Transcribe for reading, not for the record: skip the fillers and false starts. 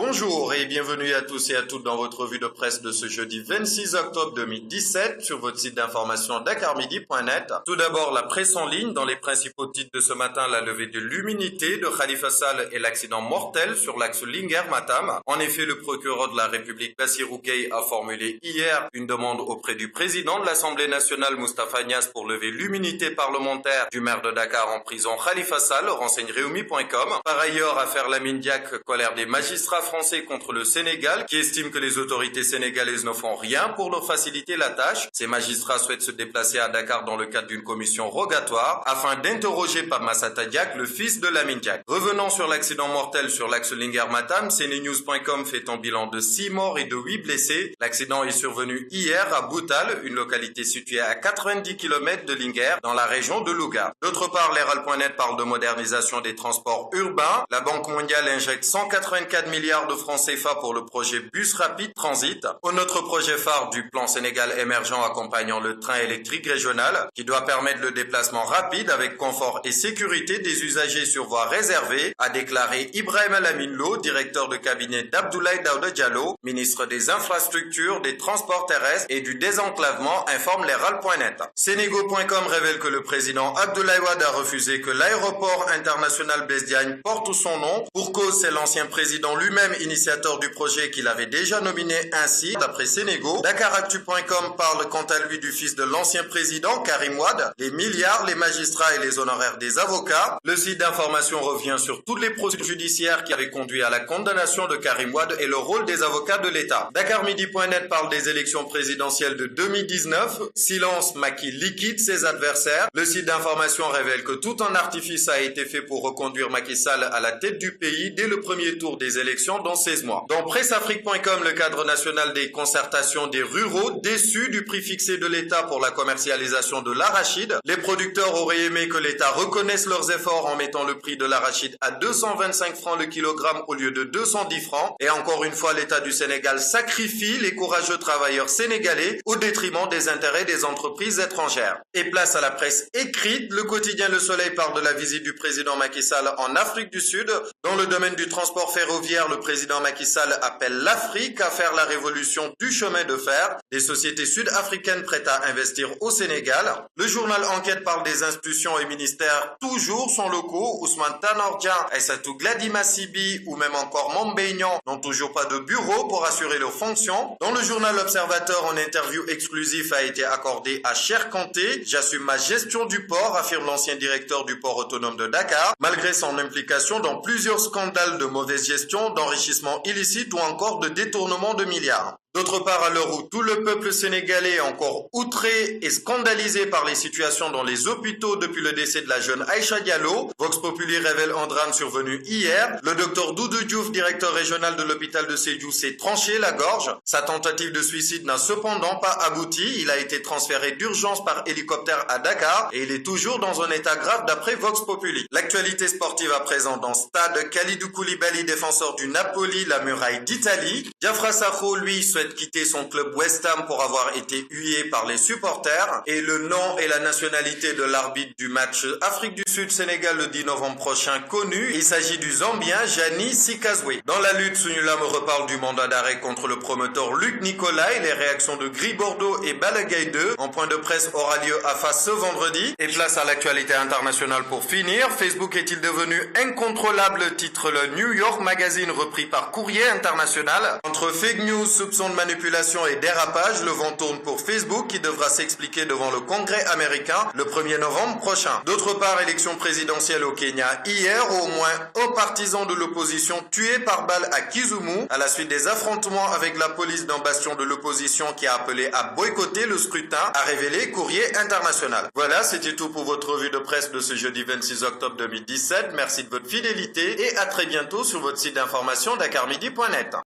Bonjour et bienvenue à tous et à toutes dans votre revue de presse de ce jeudi 26 octobre 2017 sur votre site d'information dakarmidi.net. Tout d'abord, la presse en ligne. Dans les principaux titres de ce matin, la levée de l'immunité de Khalifa Sall et l'accident mortel sur l'axe Linguère-Matam. En effet, le procureur de la République Bassirou Gueye a formulé hier une demande auprès du président de l'Assemblée nationale Moustapha Niasse pour lever l'immunité parlementaire du maire de Dakar en prison Khalifa Sall, renseigne Réumi.com. Par ailleurs, affaire Lamine Diack, colère des magistrats français contre le Sénégal qui estime que les autorités sénégalaises ne font rien pour leur faciliter la tâche. Ces magistrats souhaitent se déplacer à Dakar dans le cadre d'une commission rogatoire afin d'interroger Pape Massata Diack, le fils de Lamine Diack. Revenons sur l'accident mortel sur l'axe Linguère-Matam, CNews.com fait un bilan de 6 morts et de 8 blessés. L'accident est survenu hier à Boutal, une localité située à 90 km de Linguère, dans la région de Louga. D'autre part, l'Herald.net parle de modernisation des transports urbains. La Banque mondiale injecte 184 milliards de francs CFA pour le projet Bus Rapide Transit. Un autre projet phare du plan Sénégal émergent accompagnant le train électrique régional qui doit permettre le déplacement rapide avec confort et sécurité des usagers sur voie réservée, a déclaré Ibrahim Lamine Lo, directeur de cabinet d'Abdoulaye Daouda Diallo, ministre des Infrastructures, des Transports terrestres et du Désenclavement, informe l'Herald.net. Senego.com révèle que le président Abdoulaye Wade a refusé que l'aéroport international Blaise Diagne porte son nom. Pour cause, c'est l'ancien président lui-même initiateur du projet qu'il avait déjà nominé ainsi, d'après Senego. Dakaractu.com parle quant à lui du fils de l'ancien président, Karim Wade, les milliards, les magistrats et les honoraires des avocats. Le site d'information revient sur toutes les procédures judiciaires qui avaient conduit à la condamnation de Karim Wade et le rôle des avocats de l'État. Dakarmidi.net parle des élections présidentielles de 2019. Silence, Macky liquide ses adversaires. Le site d'information révèle que tout un artifice a été fait pour reconduire Macky Sall à la tête du pays dès le premier tour des élections dans 16 mois. Dans presseafrique.com, le cadre national des concertations des ruraux déçu du prix fixé de l'État pour la commercialisation de l'arachide. Les producteurs auraient aimé que l'État reconnaisse leurs efforts en mettant le prix de l'arachide à 225 francs le kilogramme au lieu de 210 francs. Et encore une fois, l'État du Sénégal sacrifie les courageux travailleurs sénégalais au détriment des intérêts des entreprises étrangères. Et place à la presse écrite, le quotidien Le Soleil parle de la visite du président Macky Sall en Afrique du Sud. Dans le domaine du transport ferroviaire, le président Macky Sall appelle l'Afrique à faire la révolution du chemin de fer. Des sociétés sud-africaines prêtes à investir au Sénégal. Le journal Enquête parle des institutions et ministères toujours sont locaux. Ousmane Tanor Dieng, Aïssatou Gladima Sibi ou même encore Mombéignan n'ont toujours pas de bureau pour assurer leurs fonctions. Dans le journal L'Observateur, une interview exclusive a été accordée à Cher Kanté. J'assume ma gestion du port, affirme l'ancien directeur du port autonome de Dakar, malgré son implication dans plusieurs scandales de mauvaise gestion, d'enrichissement illicite ou encore de détournement de milliards. D'autre part, à l'heure où tout le peuple sénégalais est encore outré et scandalisé par les situations dans les hôpitaux depuis le décès de la jeune Aïcha Diallo, Vox Populi révèle un drame survenu hier. Le docteur Doudou Diouf, directeur régional de l'hôpital de Sédhiou, s'est tranché la gorge. Sa tentative de suicide n'a cependant pas abouti. Il a été transféré d'urgence par hélicoptère à Dakar et il est toujours dans un état grave d'après Vox Populi. L'actualité sportive à présent dans Stade, Kalidou Koulibaly, défenseur du Napoli, la muraille d'Italie. Diafra Sakho, lui, souhaite quitter son club West Ham pour avoir été hué par les supporters. Et le nom et la nationalité de l'arbitre du match Afrique du Sud-Sénégal le 10 novembre prochain connu. Il s'agit du Zambien Jani Sikazwe. Dans la lutte, Sunulam reparle du mandat d'arrêt contre le promoteur Luc Nicolaï. Les réactions de Gris Bordeaux et Balagay 2 en point de presse aura lieu à Fas ce vendredi. Et place à l'actualité internationale pour finir. Facebook est-il devenu incontrôlable, titre le New York Magazine repris par Courrier International. Entre fake news, soupçons de manipulation et dérapage, le vent tourne pour Facebook qui devra s'expliquer devant le Congrès américain le 1er novembre prochain. D'autre part, élection présidentielle au Kenya hier, au moins un partisan de l'opposition tué par balle à Kisumu à la suite des affrontements avec la police d'un bastion de l'opposition qui a appelé à boycotter le scrutin, a révélé Courrier International. Voilà, c'était tout pour votre revue de presse de ce jeudi 26 octobre 2017. Merci de votre fidélité et à très bientôt sur votre site d'information dakarmidi.net.